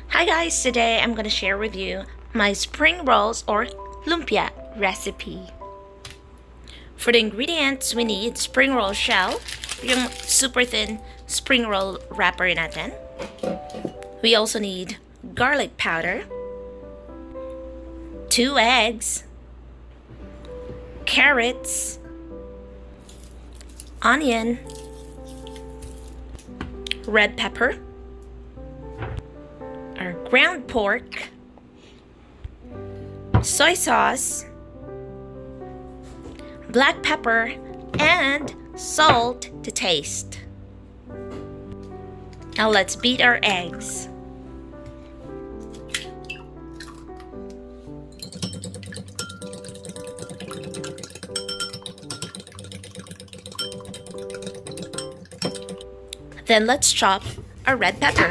Hi guys, today I'm gonna share with you my spring rolls or lumpia recipe. For the ingredients, we need spring roll shell, yung super thin spring roll wrapper natin. We also need garlic powder, 2 eggs, carrots, onion, red pepper, our ground pork, soy sauce, black pepper, and salt to taste. Now let's beat our eggs. Then let's chop our red pepper.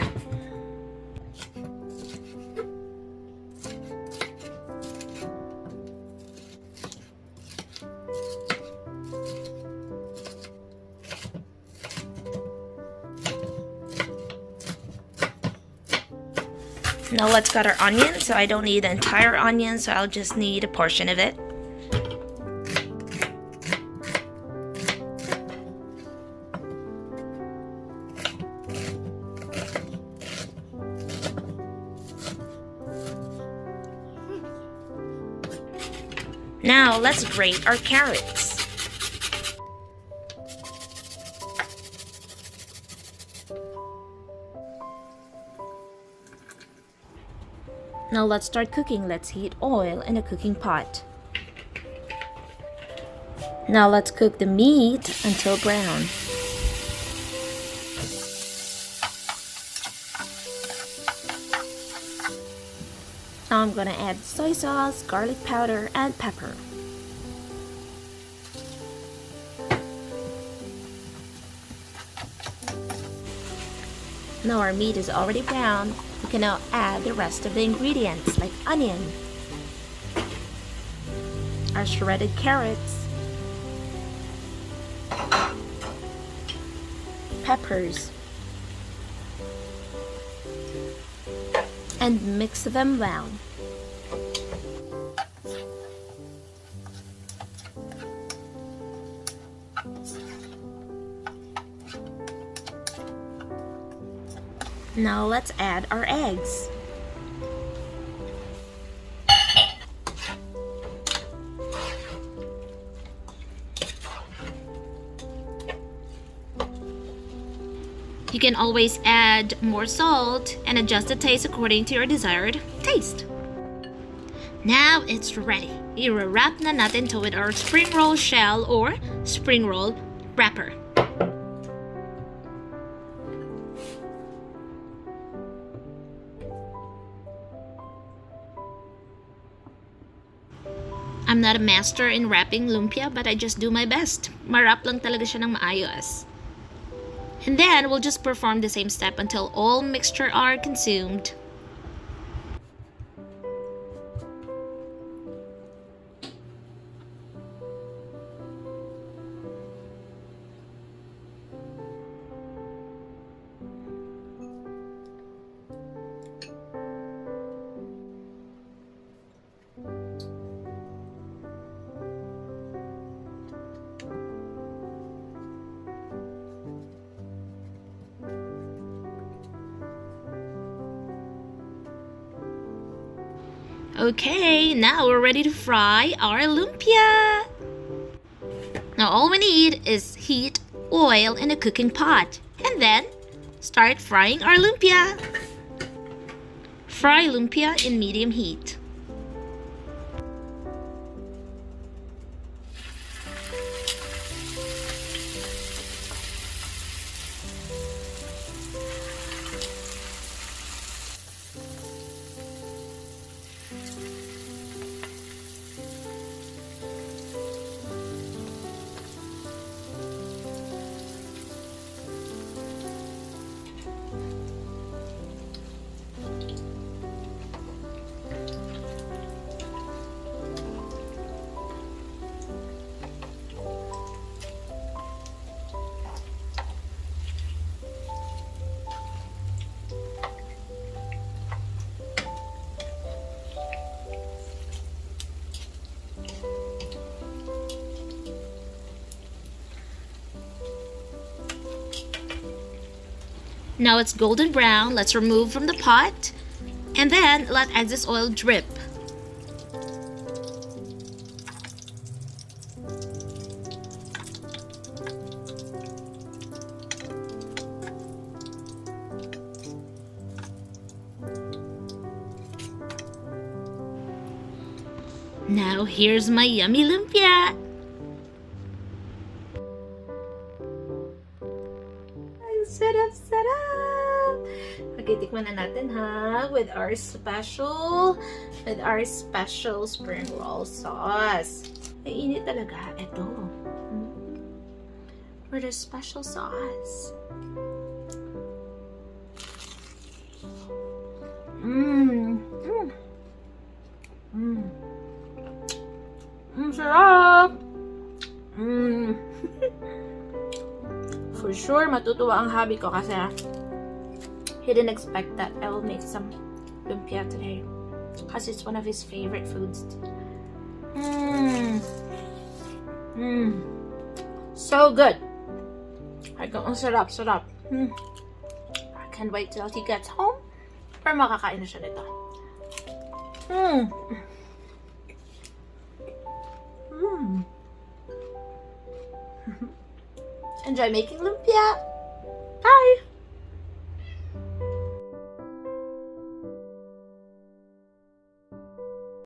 Now let's cut our onion. So I don't need the entire onion, so I'll just need a portion of it. Now let's grate our carrots. Now let's start cooking. Let's heat oil in a cooking pot. Now let's cook the meat until brown. Now I'm gonna add soy sauce, garlic powder, and pepper. Now our meat is already brown. We can now add the rest of the ingredients like onion, our shredded carrots, peppers, and mix them well. Now let's add our eggs. You can always add more salt and adjust the taste according to your desired taste. Now it's ready. I-wrap na natin to with our spring roll shell or spring roll wrapper. I'm not a master in wrapping lumpia, but I just do my best. Marap lang talaga siya ng maayos. And then we'll just perform the same step until all mixture are consumed. Okay, now we're ready to fry our lumpia. Now all we need is heat oil in a cooking pot and then start frying our lumpia. Fry lumpia in medium heat. Now it's golden brown. Let's remove from the pot. And then let excess oil drip. Now here's my yummy lumpia. Sarap, sarap! Okay, tikman na natin ha with our special spring roll sauce. Ay, init talaga. Ito. With our special sauce. Sarap! For sure, matutuwa ang hubby ko kasi he didn't expect that I will make some lumpia today. Kasi it's one of his favorite foods. So good! Ang sarap. I can't wait till he gets home or makakain na siya nito. Enjoy making lumpia!